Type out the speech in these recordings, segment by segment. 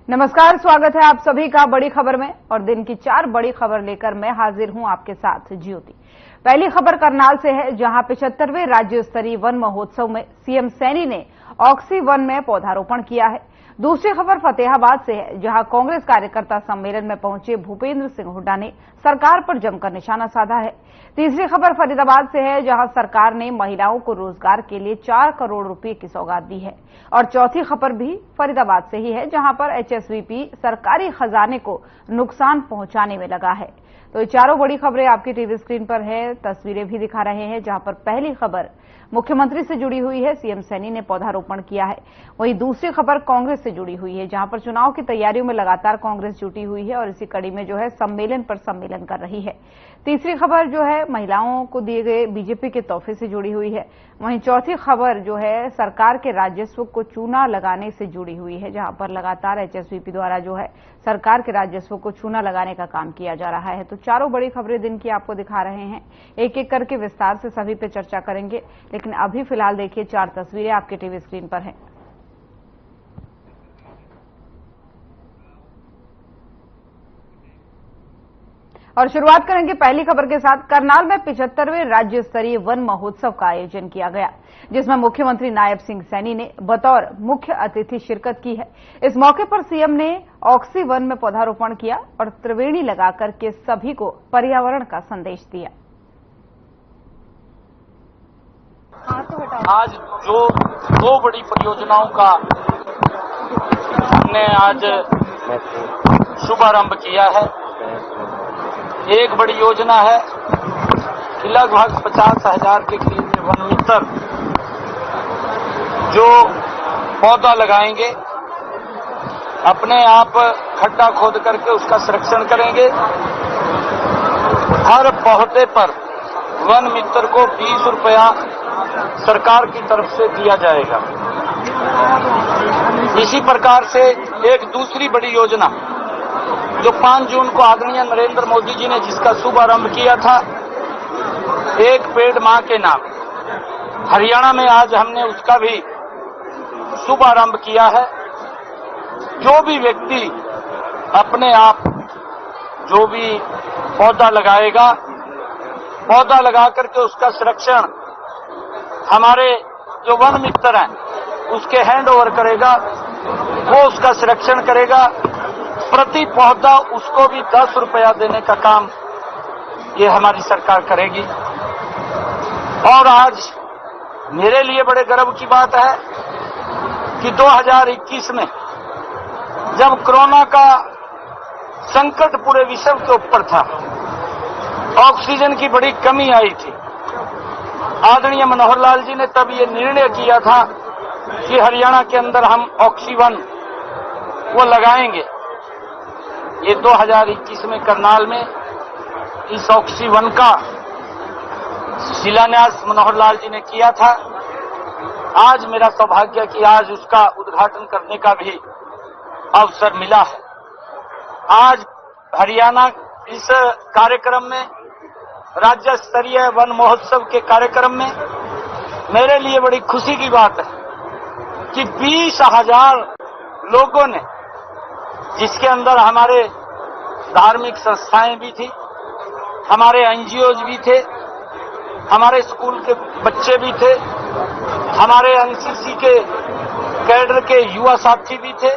नमस्कार, स्वागत है आप सभी का बड़ी खबर में। और दिन की 4 बड़ी खबर लेकर मैं हाजिर हूं आपके साथ ज्योति। पहली खबर करनाल से है, जहां 75वें राज्य स्तरीय वन महोत्सव में सीएम सैनी ने ऑक्सी वन में पौधारोपण किया है। दूसरी खबर फतेहाबाद से है, जहां कांग्रेस कार्यकर्ता सम्मेलन में पहुंचे भूपेंद्र सिंह हुड्डा ने सरकार पर जमकर निशाना साधा है। तीसरी खबर फरीदाबाद से है, जहां सरकार ने महिलाओं को रोजगार के लिए 4 करोड़ रुपए की सौगात दी है। और चौथी खबर भी फरीदाबाद से ही है, जहां पर एचएसवीपी सरकारी खजाने को नुकसान पहुंचाने में लगा है। तो ये चारों बड़ी खबरें आपकी टीवी स्क्रीन पर है, तस्वीरें भी दिखा रहे हैं, जहां पर पहली खबर मुख्यमंत्री से जुड़ी हुई है, सीएम सैनी ने पौधारोपण किया है। वहीं दूसरी खबर कांग्रेस से जुड़ी हुई है, जहां पर चुनाव की तैयारियों में लगातार कांग्रेस जुटी हुई है और इसी कड़ी में जो है सम्मेलन पर सम्मेलन कर रही है। तीसरी खबर जो है महिलाओं को दिए गए बीजेपी के तोहफे से जुड़ी हुई है। वहीं चौथी खबर जो है सरकार के राजस्व को चूना लगाने से जुड़ी हुई है, जहां पर लगातार एचएसवीपी द्वारा जो है सरकार के राजस्व को चूना लगाने का काम किया जा रहा है। तो चारों बड़ी खबरें दिन की आपको दिखा रहे हैं, एक एक करके विस्तार से सभी पे चर्चा करेंगे। लेकिन अभी फिलहाल देखिए 4 तस्वीरें आपके टीवी स्क्रीन पर हैं। और शुरुआत करेंगे पहली खबर के साथ। करनाल में 75वें राज्य स्तरीय वन महोत्सव का आयोजन किया गया, जिसमें मुख्यमंत्री नायब सिंह सैनी ने बतौर मुख्य अतिथि शिरकत की है। इस मौके पर सीएम ने ऑक्सी वन में पौधारोपण किया और त्रिवेणी लगाकर के सभी को पर्यावरण का संदेश दिया। आज जो 2 बड़ी परियोजनाओं का हमने आज शुभारंभ किया है। एक बड़ी योजना है कि लगभग 50,000 के करीब वन मित्र जो पौधा लगाएंगे, अपने आप खड्डा खोद करके उसका संरक्षण करेंगे। हर पौधे पर वन मित्र को 20 रुपया सरकार की तरफ से दिया जाएगा। इसी प्रकार से एक दूसरी बड़ी योजना जो 5 जून को आदरणीय नरेंद्र मोदी जी ने जिसका शुभारंभ किया था, एक पेड़ मां के नाम, हरियाणा में आज हमने उसका भी शुभारंभ किया है। जो भी व्यक्ति अपने आप जो भी पौधा लगाएगा, पौधा लगा करके उसका संरक्षण हमारे जो वन मित्र हैं उसके हैंड ओवर करेगा, वो उसका संरक्षण करेगा। प्रति पौधा उसको भी 10 रुपया देने का काम ये हमारी सरकार करेगी। और आज मेरे लिए बड़े गर्व की बात है कि 2021 में जब कोरोना का संकट पूरे विश्व के ऊपर था, ऑक्सीजन की बड़ी कमी आई थी, आदरणीय मनोहर लाल जी ने तब ये निर्णय किया था कि हरियाणा के अंदर हम ऑक्सीवन वो लगाएंगे। ये 2021 में करनाल में इस ऑक्सीवन का शिलान्यास मनोहर लाल जी ने किया था। आज मेरा सौभाग्य कि आज उसका उद्घाटन करने का भी अवसर मिला है। आज हरियाणा इस कार्यक्रम में, राज्य स्तरीय वन महोत्सव के कार्यक्रम में मेरे लिए बड़ी खुशी की बात है कि 20,000 लोगों ने, जिसके अंदर हमारे धार्मिक संस्थाएं भी थी, हमारे एनजीओज भी थे, हमारे स्कूल के बच्चे भी थे, हमारे एनसीसी के कैडर के युवा साथी भी थे,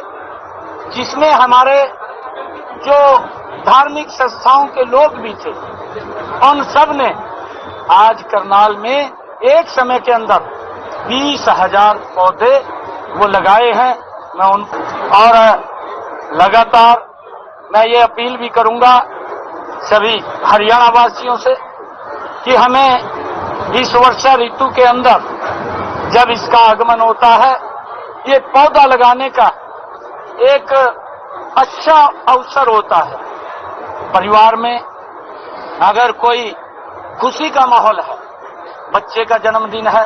जिसमें हमारे जो धार्मिक संस्थाओं के लोग भी थे। उन सब ने आज करनाल में एक समय के अंदर 20,000 पौधे वो लगाए हैं। मैं उन और लगातार मैं ये अपील भी करूंगा सभी हरियाणा वासियों से कि हमें इस वर्षा ऋतु के अंदर जब इसका आगमन होता है, ये पौधा लगाने का एक अच्छा अवसर होता है। परिवार में अगर कोई खुशी का माहौल है, बच्चे का जन्मदिन है,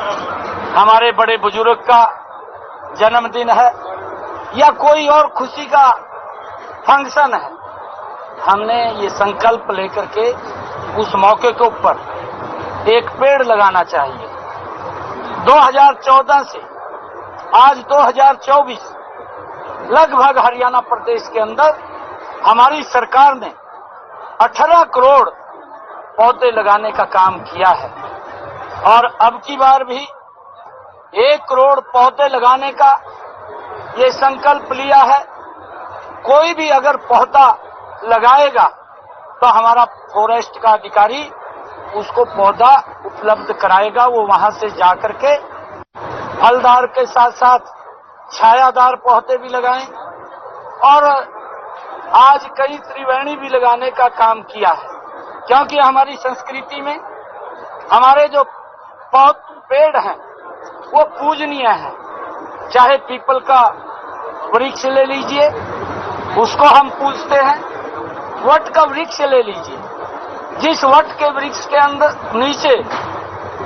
हमारे बड़े बुजुर्ग का जन्मदिन है, या कोई और खुशी का फंक्शन है, हमने ये संकल्प लेकर के उस मौके के ऊपर एक पेड़ लगाना चाहिए। 2014 से आज 2024 लगभग हरियाणा प्रदेश के अंदर हमारी सरकार ने 18 करोड़ पौधे लगाने का काम किया है और अब की बार भी 1 करोड़ पौधे लगाने का ये संकल्प लिया है। कोई भी अगर पौधा लगाएगा तो हमारा फॉरेस्ट का अधिकारी उसको पौधा उपलब्ध कराएगा। वो वहां से जाकर के फलदार के साथ साथ छायादार पौधे भी लगाएं और आज कई त्रिवेणी भी लगाने का काम किया है, क्योंकि हमारी संस्कृति में हमारे जो पेड़ हैं वो पूजनीय है। चाहे पीपल का वृक्ष ले लीजिए, उसको हम पूजते हैं। वट का वृक्ष ले लीजिए, जिस वट के वृक्ष के अंदर नीचे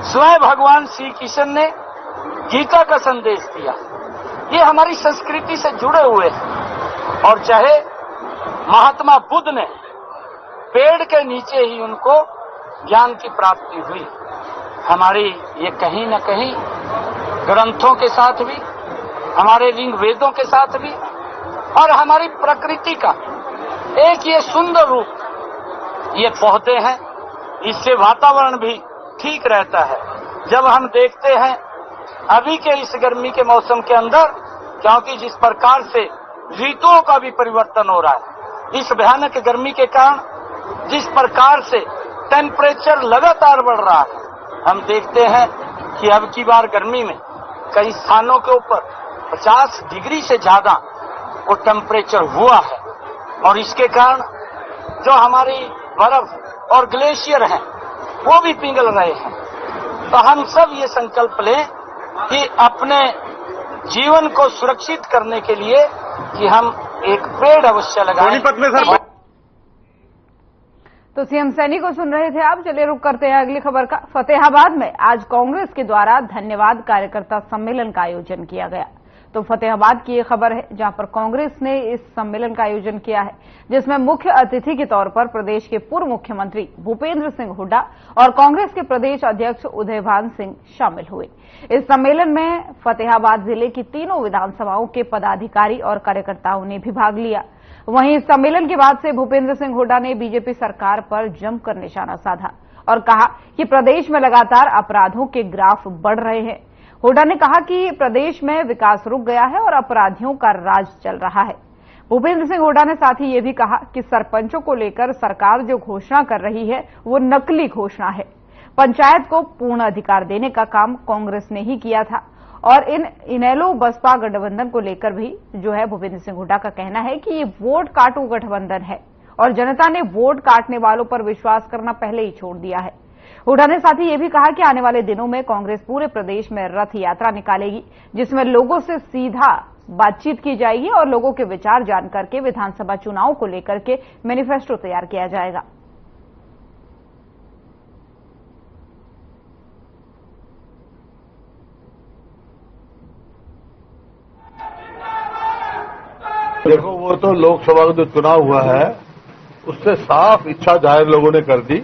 स्वयं भगवान श्री कृष्ण ने गीता का संदेश दिया, ये हमारी संस्कृति से जुड़े हुए हैं। और चाहे महात्मा बुद्ध ने पेड़ के नीचे ही उनको ज्ञान की प्राप्ति हुई। हमारी ये कहीं न कहीं ग्रंथों के साथ भी, हमारे ऋग वेदों के साथ भी और हमारी प्रकृति का एक ये सुंदर रूप ये पौधे हैं। इससे वातावरण भी ठीक रहता है। जब हम देखते हैं अभी के इस गर्मी के मौसम के अंदर, क्योंकि जिस प्रकार से ऋतुओं का भी परिवर्तन हो रहा है, इस भयानक गर्मी के कारण जिस प्रकार से टेम्परेचर लगातार बढ़ रहा है, हम देखते हैं कि अब की बार गर्मी में कई स्थानों के ऊपर 50 डिग्री से ज्यादा वो टेम्परेचर हुआ है। और इसके कारण जो हमारी बर्फ और ग्लेशियर हैं वो भी पिघल रहे हैं। तो हम सब ये संकल्प लें कि अपने जीवन को सुरक्षित करने के लिए कि हम एक पेड़ अवश्य लगाएं। तो सीएम सैनी को सुन रहे थे आप। चलिए रुक करते हैं अगली खबर का। फतेहाबाद में आज कांग्रेस के द्वारा धन्यवाद कार्यकर्ता सम्मेलन का आयोजन किया गया। तो फतेहाबाद की ये खबर है, जहां पर कांग्रेस ने इस सम्मेलन का आयोजन किया है, जिसमें मुख्य अतिथि के तौर पर प्रदेश के पूर्व मुख्यमंत्री भूपेंद्र सिंह हुड्डा और कांग्रेस के प्रदेश अध्यक्ष उदयभान सिंह शामिल हुए। इस सम्मेलन में फतेहाबाद जिले की तीनों विधानसभाओं के पदाधिकारी और कार्यकर्ताओं ने भी भाग लिया। वहीं इस सम्मेलन के बाद से भूपेंद्र सिंह हुड्डा ने बीजेपी सरकार पर जमकर निशाना साधा और कहा कि प्रदेश में लगातार अपराधों के ग्राफ बढ़ रहे हैं। हुड्डा ने कहा कि प्रदेश में विकास रुक गया है और अपराधियों का राज चल रहा है। भूपेंद्र सिंह हुड्डा ने साथ ही ये भी कहा कि सरपंचों को लेकर सरकार जो घोषणा कर रही है वो नकली घोषणा है। पंचायत को पूर्ण अधिकार देने का काम कांग्रेस ने ही किया था और इनेलो बसपा गठबंधन को लेकर भी जो है भूपेंद्र सिंह हुड्डा का कहना है कि ये वोट काटू गठबंधन है और जनता ने वोट काटने वालों पर विश्वास करना पहले ही छोड़ दिया है। हुड्डा ने साथ ही ये भी कहा कि आने वाले दिनों में कांग्रेस पूरे प्रदेश में रथ यात्रा निकालेगी, जिसमें लोगों से सीधा बातचीत की जाएगी और लोगों के विचार जान करके विधानसभा चुनाव को लेकर के मैनिफेस्टो तैयार किया जाएगा। देखो, वो तो लोकसभा का जो चुनाव हुआ है उससे साफ इच्छा जाहिर लोगों ने कर दी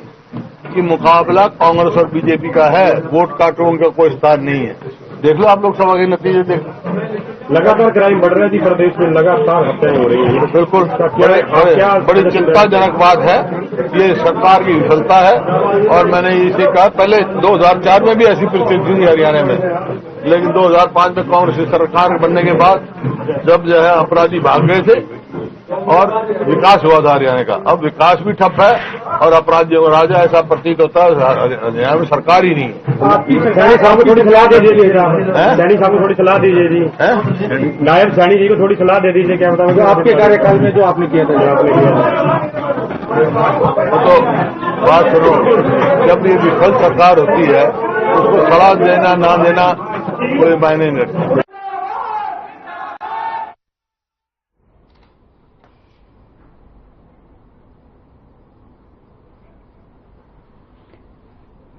कि मुकाबला कांग्रेस और बीजेपी का है, वोट काटों का कोई स्थान नहीं है। देख लो आप लोकसभा के नतीजे देख लो। लगातार क्राइम बढ़ रहे थी प्रदेश में, लगातार हत्याएं हो रही है। बिल्कुल बड़ी चिंताजनक बात है। ये सरकार की विफलता है और मैंने इसे कहा पहले 2004 में भी ऐसी परिस्थिति थी हरियाणा में, लेकिन 2005 में कांग्रेस की सरकार बनने के बाद जब जो है अपराधी भाग गए थे और विकास हुआ था हरियाणा का। अब विकास भी ठप है और अपराधियों का राजा ऐसा प्रतीत होता है हरियाणा में सरकार ही नहीं है। सैनी साहब को थोड़ी सलाह दे दीजिए, सैनी साहब को थोड़ी सलाह दीजिए जी, नायब सैनी जी को थोड़ी सलाह दे दीजिए। क्या बताऊँ आपके कार्यकाल में जो आपने किया था, तो बात सुनो, जब ये विफल सरकार होती है उसको सलाह देना ना देना कोई मायने नहीं रखता।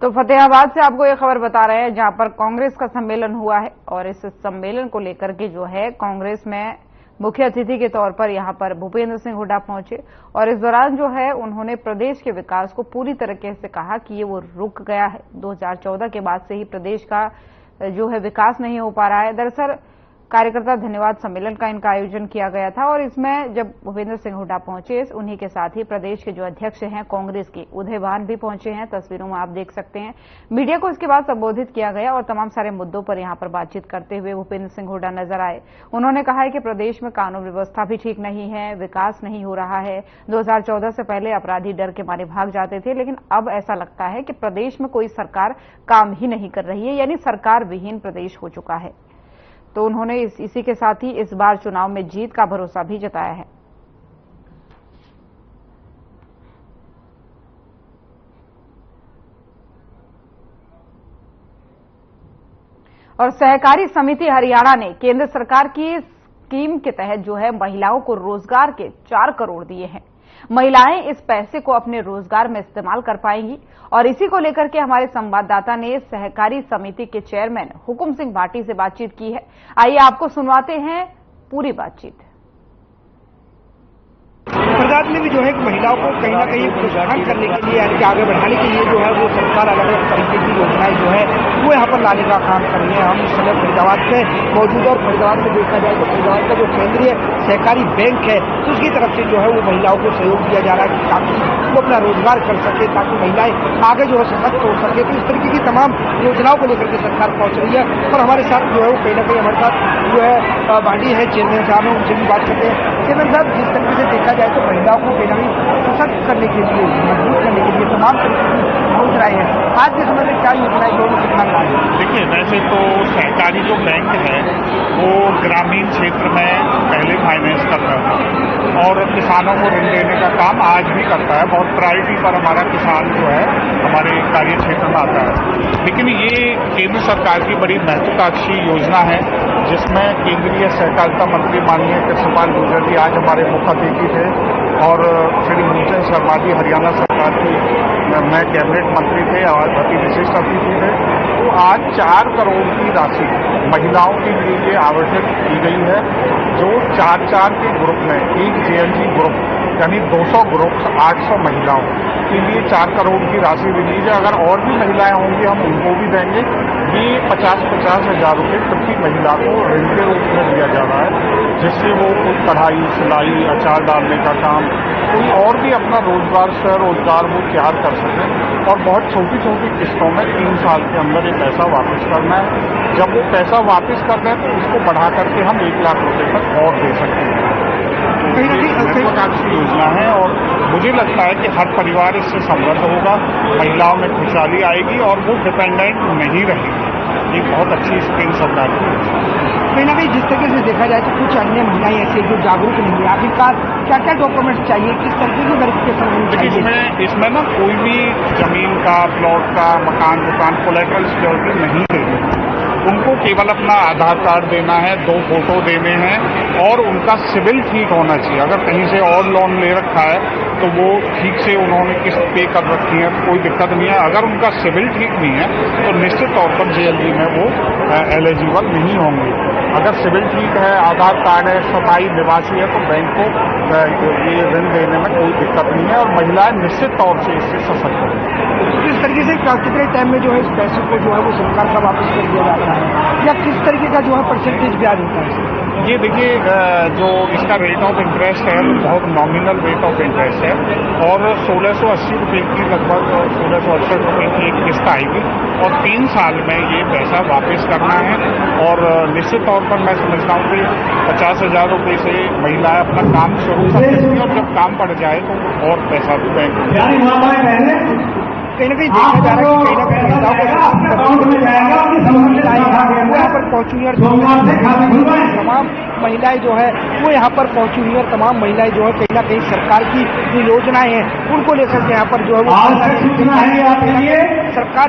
तो फतेहाबाद से आपको ये खबर बता रहे हैं, जहां पर कांग्रेस का सम्मेलन हुआ है और इस सम्मेलन को लेकर के जो है कांग्रेस में मुख्य अतिथि के तौर पर यहां पर भूपेंद्र सिंह हुड्डा पहुंचे और इस दौरान जो है उन्होंने प्रदेश के विकास को पूरी तरीके से कहा कि ये वो रुक गया है। 2014 के बाद से ही प्रदेश का जो है विकास नहीं हो पा रहा है। दरअसल कार्यकर्ता धन्यवाद सम्मेलन का इनका आयोजन किया गया था और इसमें जब भूपेंद्र सिंह हुड्डा पहुंचे, उन्हीं के साथ ही प्रदेश के जो अध्यक्ष हैं कांग्रेस के उदय भान भी पहुंचे हैं। तस्वीरों में आप देख सकते हैं। मीडिया को इसके बाद संबोधित किया गया और तमाम सारे मुद्दों पर यहां पर बातचीत करते हुए भूपेंद्र सिंह हुड्डा नजर आए। उन्होंने कहा है कि प्रदेश में कानून व्यवस्था भी ठीक नहीं है, विकास नहीं हो रहा है। 2014 से पहले अपराधी डर के मारे भाग जाते थे, लेकिन अब ऐसा लगता है कि प्रदेश में कोई सरकार काम ही नहीं कर रही है, यानी सरकार विहीन प्रदेश हो चुका है। तो उन्होंने इसी के साथ ही इस बार चुनाव में जीत का भरोसा भी जताया है। और सहकारी समिति हरियाणा ने केंद्र सरकार की स्कीम के तहत जो है महिलाओं को रोजगार के 4 करोड़ दिए हैं। महिलाएं इस पैसे को अपने रोजगार में इस्तेमाल कर पाएंगी और इसी को लेकर के हमारे संवाददाता ने सहकारी समिति के चेयरमैन हुकुम सिंह भाटी से बातचीत की है। आइए आपको सुनवाते हैं पूरी बातचीत। गुजरात में भी जो है महिलाओं को कहीं ना कहीं प्रोत्साहन करने के लिए यानी कि आगे बढ़ाने के लिए जो है वो सरकार अलग अलग तरीके की योजनाएं जो है वो यहाँ पर लाने का काम कर रही है। हम इस समय फरीदाबाद में मौजूद और फरीदाबाद में देखा जाए तो फरीदाबाद का जो केंद्रीय सहकारी बैंक है तो उसकी तरफ से जो है वो महिलाओं को सहयोग दिया जा रहा है कि ताकि वो अपना रोजगार कर सके, ताकि महिलाएं आगे जो है सशक्त हो सके। तो इस तरीके की तमाम योजनाओं को लेकर के सरकार पहुंच रही है और हमारे साथ जो है वो कहीं ना कहीं हमारे साथ जो है भाटी है, चेयरमैन साहब है, उनसे भी बात करते हैं। चेयरमैन साहब, जिस तरीके से देखा जाए तो महिलाओं को कहीं ना कहीं सशक्त करने के लिए, मजबूत करने के लिए तमाम तरीके की योजनाएं हैं, आज के समय में क्या योजनाएं जो कितना लाभ है? देखिए, वैसे तो सहकारी जो बैंक है वो ग्रामीण क्षेत्र में पहले फाइनेंस करता था और किसानों को ऋण देने का काम आज भी करता है। बहुत प्रायोरिटी पर हमारा किसान जो है हमारे कार्य क्षेत्र में आता है। लेकिन ये केंद्र सरकार की बड़ी महत्वाकांक्षी योजना है जिसमें केंद्रीय सहकारिता मंत्री माननीय कृष्णपाल गुर्जर जी आज हमारे मुख्य अतिथि थे और श्री मूलचंद शर्मा जी हरियाणा सरकार के मैं कैबिनेट मंत्री थे और अति विशिष्ट अतिथि थे। तो आज 4 करोड़ की राशि महिलाओं के लिए आवंटित की गई है, जो 4-4 के ग्रुप में एक JLG ग्रुप यानी 200 ग्रुप 800 महिलाओं के लिए 4 करोड़ की राशि रिलीज है। अगर और भी महिलाएं होंगी हम उनको भी देंगे। ये 50-50 हजार रुपये प्रति महिला को ऋण के रूप में दिया जा रहा है, जिससे वो कोई कढ़ाई, सिलाई, अचार डालने का काम, कोई और भी अपना रोजगार स्वरोजगार वो तैयार कर सके और बहुत छोटी छोटी किस्तों में 3 साल के अंदर ये पैसा वापस करना है। जब वो पैसा वापस कर दें तो उसको बढ़ा करके हम 1 लाख रुपए तक और दे सकते हैं। महत्वाकांक्षी योजना है और मुझे लगता है कि हर परिवार इससे समृद्ध होगा, महिलाओं में खुशहाली आएगी और वो डिपेंडेंट नहीं रहेगी। ये बहुत अच्छी स्कीम सरकार की है। कहीं ना कहीं जिस तरीके से देखा जाए तो कुछ अन्य महिलाएं ऐसी जो जागरूक नहीं है, आखिरकार क्या क्या डॉक्यूमेंट्स चाहिए, किस तरीके की वेरिफिकेशन होनी चाहिए? इसमें ना कोई भी जमीन का, प्लॉट का, मकान दुकान कोलैटरल सिक्योरिटी नहीं देनी। उनको केवल अपना आधार कार्ड देना है, 2 फोटो देने हैं और उनका सिविल ठीक होना चाहिए। अगर कहीं से और लोन ले रखा है तो वो ठीक से उन्होंने किस्त पे कर रखी है, कोई दिक्कत नहीं है। अगर उनका सिविल ठीक नहीं है तो निश्चित तौर पर JLG में वो एलिजिबल नहीं होंगे। अगर सिविल ठीक है, आधार कार्ड है, स्थायी निवासी है तो बैंक को ये ऋण देने में कोई दिक्कत नहीं है और महिलाएं निश्चित तौर से इससे सशक्त होंगी। किस तरीके से कितने टाइम में जो है इस पैसे को जो है वो सरकार का वापस कर दिया जाता है या किस तरीके का जो है परसेंटेज ब्याज होता है? ये देखिए, जो इसका रेट ऑफ इंटरेस्ट है वो बहुत नॉमिनल रेट ऑफ इंटरेस्ट है और 1680 रुपये की लगभग 1668 रुपये की एक किस्त आएगी और 3 साल में ये पैसा वापस करना है। और निश्चित तौर पर मैं समझता हूँ कि 50,000 रुपये से महिलाएं अपना काम शुरू कर सकती हैं और जब काम बढ़ जाए तो और पैसा भी बैंक कहीं ना कहीं देखा जा रहा है कि कहीं ना कहीं महिलाओं यहाँ पर पहुंची हुई और तमाम महिलाएं जो है वो यहाँ पर पहुंची हुई और तमाम महिलाएं जो है कहीं ना कहीं सरकार की जो योजनाएं हैं उनको लेकर के यहाँ पर जो है वो सरकार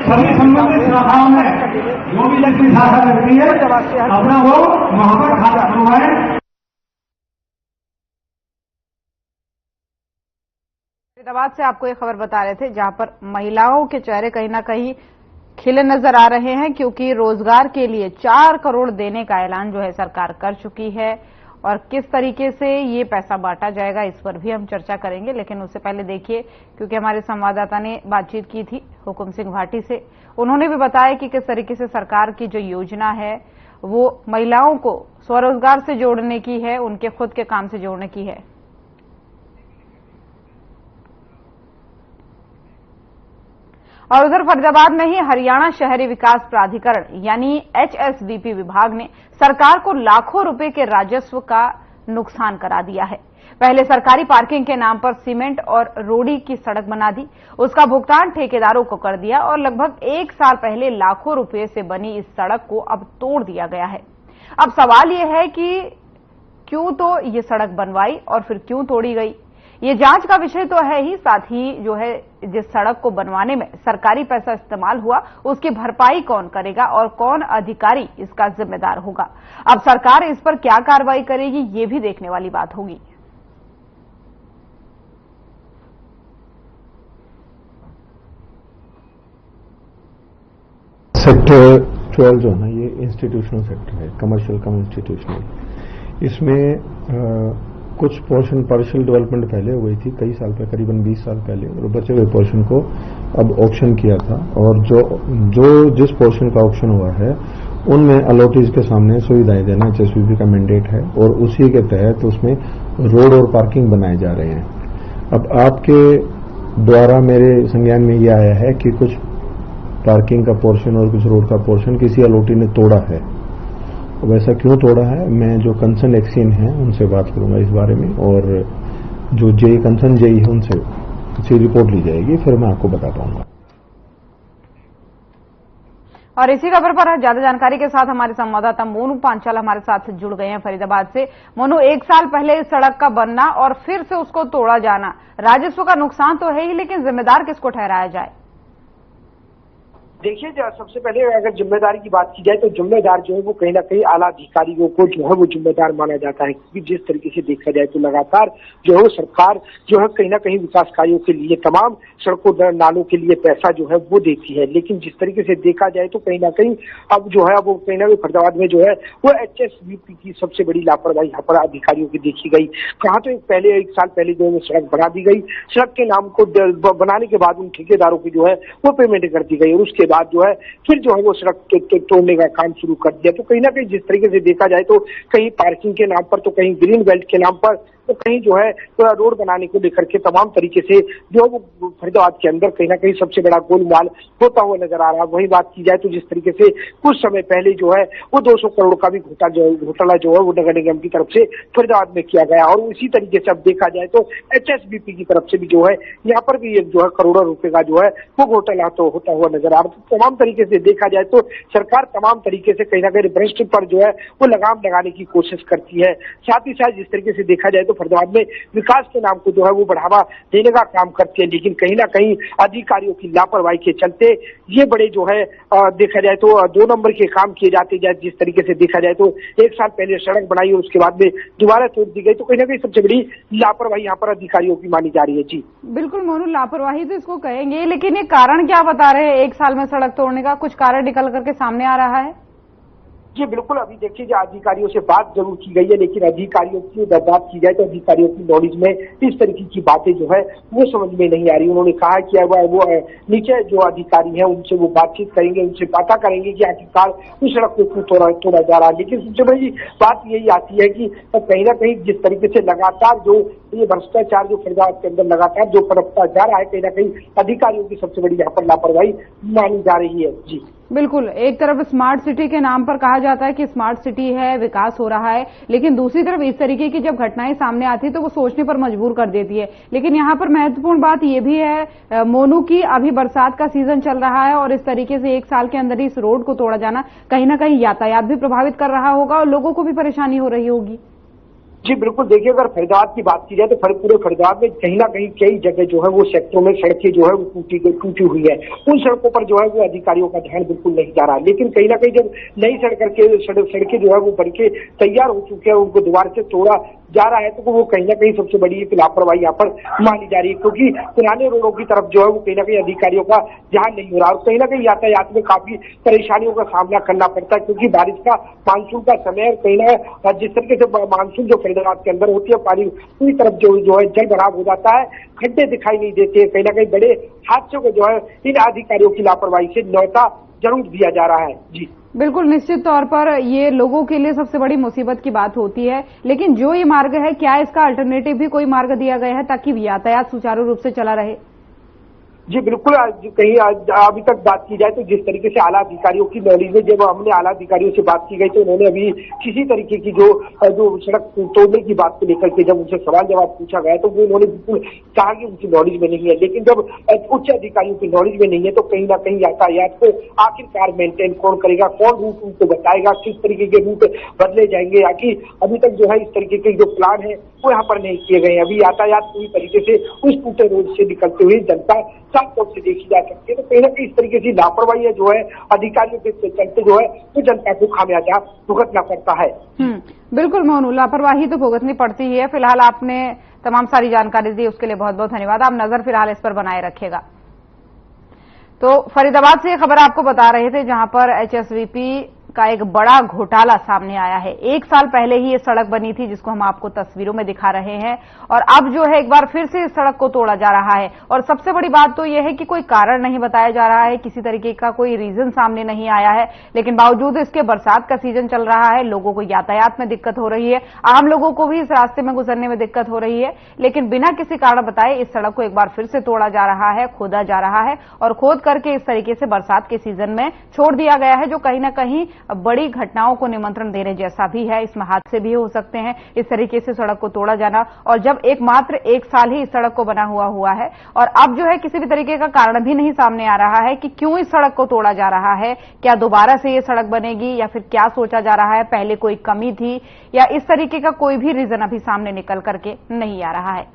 फरीदाबाद से आपको ये खबर बता रहे थे जहां पर महिलाओं के चेहरे कहीं ना कहीं खिले नजर आ रहे हैं, क्योंकि रोजगार के लिए 4 करोड़ देने का ऐलान जो है सरकार कर चुकी है और किस तरीके से ये पैसा बांटा जाएगा इस पर भी हम चर्चा करेंगे। लेकिन उससे पहले देखिए, क्योंकि हमारे संवाददाता ने बातचीत की थी हुकुम सिंह भाटी से, उन्होंने भी बताया कि किस तरीके से सरकार की जो योजना है वो महिलाओं को स्वरोजगार से जोड़ने की है, उनके खुद के काम से जोड़ने की है। और उधर फरीदाबाद में ही हरियाणा शहरी विकास प्राधिकरण यानी HSVP विभाग ने सरकार को लाखों रुपए के राजस्व का नुकसान करा दिया है। पहले सरकारी पार्किंग के नाम पर सीमेंट और रोड़ी की सड़क बना दी, उसका भुगतान ठेकेदारों को कर दिया और लगभग 1 साल पहले लाखों रुपए से बनी इस सड़क को अब तोड़ दिया गया है। अब सवाल यह है कि क्यों तो ये सड़क बनवाई और फिर क्यों तोड़ी गई? ये जांच का विषय तो है ही, साथ ही जो है जिस सड़क को बनवाने में सरकारी पैसा इस्तेमाल हुआ उसकी भरपाई कौन करेगा और कौन अधिकारी इसका जिम्मेदार होगा। अब सरकार इस पर क्या कार्रवाई करेगी, ये भी देखने वाली बात होगी। सेक्टर 12 जो है ना, ये इंस्टीट्यूशनल सेक्टर है, कमर्शियल कम इंस्टीट्यूशनल। इसमें कुछ पोर्शन पार्शियल डेवलपमेंट पहले हुई थी कई साल पहले, करीबन 20 साल पहले, और बचे हुए पोर्शन को अब ऑक्शन किया था। और जिस पोर्शन का ऑक्शन हुआ है उनमें अलॉटीज के सामने सुविधाएं देना HSVP का मैंडेट है और उसी के तहत उसमें रोड और पार्किंग बनाए जा रहे हैं। अब आपके द्वारा मेरे संज्ञान में यह आया है कि कुछ पार्किंग का पोर्शन और कुछ रोड का पोर्शन किसी अलॉटी ने तोड़ा है। अब ऐसा क्यों तोड़ा है, मैं जो कंसर्न एक्सीन है उनसे बात करूंगा इस बारे में, और जो कंसर्न जेई है उनसे रिपोर्ट ली जाएगी, फिर मैं आपको बता पाऊंगा। और इसी खबर पर ज्यादा जानकारी के साथ हमारे संवाददाता मोनू पांचाल हमारे साथ जुड़ गए हैं फरीदाबाद से। मोनू, 1 साल पहले इस सड़क का बनना और फिर से उसको तोड़ा जाना, राजस्व का नुकसान तो है ही, लेकिन जिम्मेदार किसको ठहराया जाए? देखिए, सबसे पहले अगर जिम्मेदारी की बात की जाए तो जिम्मेदार जो है वो कहीं ना कहीं आला अधिकारियों को जो है वो जिम्मेदार माना जाता है, क्योंकि जिस तरीके से देखा जाए तो लगातार जो है सरकार जो है कहीं ना कहीं विकास कार्यों के लिए, तमाम सड़कों नालों के लिए पैसा जो है वो देती है। लेकिन जिस तरीके से देखा जाए तो कहीं ना कहीं अब जो है वो कहीं ना कहीं फरीदाबाद में जो है वो HSVP की सबसे बड़ी लापरवाही यहाँ पर अधिकारियों की देखी गई। कहा तो 1 साल पहले जो है सड़क बना दी गई, सड़क के नाम को बनाने के बाद उन ठेकेदारों की जो है वो पेमेंट कर दी गई और उसके बाद जो है फिर जो है वो सड़क तोड़ने का काम शुरू कर दिया। तो कहीं ना कहीं जिस तरीके से देखा जाए तो कहीं पार्किंग के नाम पर, तो कहीं ग्रीन बेल्ट के नाम पर, तो कहीं जो है पूरा रोड बनाने को लेकर के तमाम तरीके से जो वो फरीदाबाद के अंदर कहीं ना कहीं सबसे बड़ा गोलमाल होता हुआ नजर आ रहा है। वही बात की जाए तो जिस तरीके से कुछ समय पहले जो है वो 200 करोड़ का भी घोटाला जो है वो नगर निगम की तरफ से फरीदाबाद में किया गया, और इसी तरीके से अब देखा जाए तो HSVP की तरफ से भी जो है यहाँ पर भी एक जो है करोड़ों रुपए का जो है वो घोटाला तो होता हुआ नजर आ रहा है। तो तमाम तरीके से देखा जाए तो सरकार तमाम तरीके से कहीं ना कहीं भ्रष्ट पर जो है वो लगाम लगाने की कोशिश करती है। साथ ही साथ जिस तरीके से देखा जाए तो फरीदाबाद में विकास के नाम को जो है वो बढ़ावा देने का काम करती है, लेकिन कहीं ना कहीं अधिकारियों की लापरवाही के चलते ये बड़े जो है देखा जाए तो 2 नंबर के काम किए जाते जाए। जिस तरीके से देखा जाए तो 1 साल पहले सड़क बनाई और उसके बाद में दोबारा तोड़ दी गई, तो कहीं ना कहीं सबसे बड़ी लापरवाही यहाँ पर अधिकारियों की मानी जा रही है। जी बिल्कुल मोनू, लापरवाही तो इसको कहेंगे, लेकिन ये कारण क्या बता रहे हैं 1 साल में सड़क तोड़ने का? कुछ कारण निकल करके सामने आ रहा है? जी बिल्कुल, अभी देखिए जो अधिकारियों से बात जरूर की गई है, लेकिन अधिकारियों की बात की जाए तो अधिकारियों की नॉलेज में इस तरीके की बातें जो है वो समझ में नहीं आ रही। उन्होंने कहा कि वो नीचे जो अधिकारी हैं उनसे वो बातचीत करेंगे, उनसे पता करेंगे कि आखिरकार उस सड़क को क्यों तोड़ा जा रहा है। लेकिन सबसे बड़ी बात यही आती है कि कहीं ना कहीं जिस तरीके से लगातार जो ये भ्रष्टाचार जो फरीदाबाद के अंदर लगातार जो पनपता जा रहा है, कहीं ना कहीं अधिकारियों की सबसे बड़ी यहाँ पर लापरवाही मानी जा रही है। जी बिल्कुल, एक तरफ स्मार्ट सिटी के नाम पर कहा जाता है कि स्मार्ट सिटी है, विकास हो रहा है, लेकिन दूसरी तरफ इस तरीके की जब घटनाएं सामने आती है तो वो सोचने पर मजबूर कर देती है। लेकिन यहाँ पर महत्वपूर्ण बात ये भी है मोनू की, अभी बरसात का सीजन चल रहा है और इस तरीके से 1 साल के अंदर ही इस रोड को तोड़ा जाना कहीं ना कहीं यातायात भी प्रभावित कर रहा होगा और लोगों को भी परेशानी हो रही होगी। जी बिल्कुल, देखिए अगर फरीदाबाद की बात की जाए तो पूरे फरीदाबाद में कहीं ना कहीं कई जगह जो है वो सेक्टरों में सड़कें जो है वो टूटी हुई है। उन सड़कों पर जो है वो अधिकारियों का ध्यान बिल्कुल नहीं जा रहा। लेकिन कहीं ना कहीं जब नई सड़कें जो है वो बनके तैयार हो चुके हैं, उनको दोबारा से तोड़ा जा रहा है, तो वो कहीं ना कहीं सबसे बड़ी लापरवाही यहाँ पर मानी जा रही है, क्योंकि पुराने रोडों की तरफ जो है वो कहीं ना कहीं अधिकारियों का ध्यान नहीं हो रहा और कहीं ना कहीं यातायात में काफी परेशानियों का सामना करना पड़ता है, क्योंकि बारिश का मानसून का समय और कहीं ना जिस तरीके से मानसून जो फरीदाबाद के अंदर होती है पानी पूरी तरफ जो है जल भराव हो जाता है, खड्डे दिखाई नहीं देते, कहीं ना कहीं बड़े हादसों को जो है इन अधिकारियों की लापरवाही से न्योता जरूर दिया जा रहा है। जी बिल्कुल, निश्चित तौर पर ये लोगों के लिए सबसे बड़ी मुसीबत की बात होती है, लेकिन जो ये मार्ग है, क्या इसका अल्टरनेटिव भी कोई मार्ग दिया गया है ताकि यातायात सुचारू रूप से चला रहे? जी बिल्कुल, कहीं अभी तक बात की जाए तो जिस तरीके से आला अधिकारियों की नॉलेज में, जब हमने आला अधिकारियों से बात की गई तो उन्होंने अभी किसी तरीके की जो सड़क तोड़ने की बात को लेकर के जब उनसे सवाल जवाब पूछा गया तो वो उन्होंने बिल्कुल कहा कि उनकी नॉलेज में नहीं है। लेकिन जब उच्च अधिकारियों की नॉलेज में नहीं है तो कहीं ना कहीं यातायात को आखिरकार मेंटेन कौन करेगा, कौन रूट उनको बताएगा, किस तरीके के रूट बदले जाएंगे, आखिर अभी तक जो है इस तरीके के जो प्लान है वो यहाँ पर नहीं किए गए। अभी यातायात पूरी तरीके से उस टूटे रोड से निकलते हुए जनता साफ तौर से देखी जा सकती है। तो कहीं ना कहीं इस तरीके की लापरवाही जो है अधिकारियों के चलते जो है तो जनता को खामियाजा भुगतना पड़ता है। बिल्कुल मोनू, लापरवाही तो भुगतनी पड़ती ही है। फिलहाल आपने तमाम सारी जानकारी दी, उसके लिए बहुत बहुत धन्यवाद। आप नजर फिलहाल इस पर बनाए रखिएगा। तो फरीदाबाद से खबर आपको बता रहे थे, जहां पर एचएसवीपी का एक बड़ा घोटाला सामने आया है। 1 साल पहले ही ये सड़क बनी थी, जिसको हम आपको तस्वीरों में दिखा रहे हैं, और अब जो है एक बार फिर से इस सड़क को तोड़ा जा रहा है। और सबसे बड़ी बात तो यह है कि कोई कारण नहीं बताया जा रहा है, किसी तरीके का कोई रीजन सामने नहीं आया है। लेकिन बावजूद इसके बरसात का सीजन चल रहा है, लोगों को यातायात में दिक्कत हो रही है, आम लोगों को भी इस रास्ते में गुजरने में दिक्कत हो रही है। लेकिन बिना किसी कारण बताए इस सड़क को एक बार फिर से तोड़ा जा रहा है, खोदा जा रहा है, और खोद करके इस तरीके से बरसात के सीजन में छोड़ दिया गया है, जो कहीं ना कहीं बड़ी घटनाओं को निमंत्रण देने जैसा भी है। इसमें हादसे भी हो सकते हैं, इस तरीके से सड़क को तोड़ा जाना। और जब मात्र 1 साल ही इस सड़क को बना हुआ है, और अब जो है किसी भी तरीके का कारण भी नहीं सामने आ रहा है कि क्यों इस सड़क को तोड़ा जा रहा है, क्या दोबारा से ये सड़क बनेगी या फिर क्या सोचा जा रहा है, पहले कोई कमी थी, या इस तरीके का कोई भी रीजन अभी सामने निकल करके नहीं आ रहा है।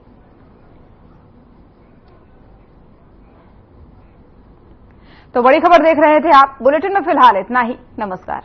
तो बड़ी खबर देख रहे थे आप। बुलेटिन में फिलहाल इतना ही। नमस्कार।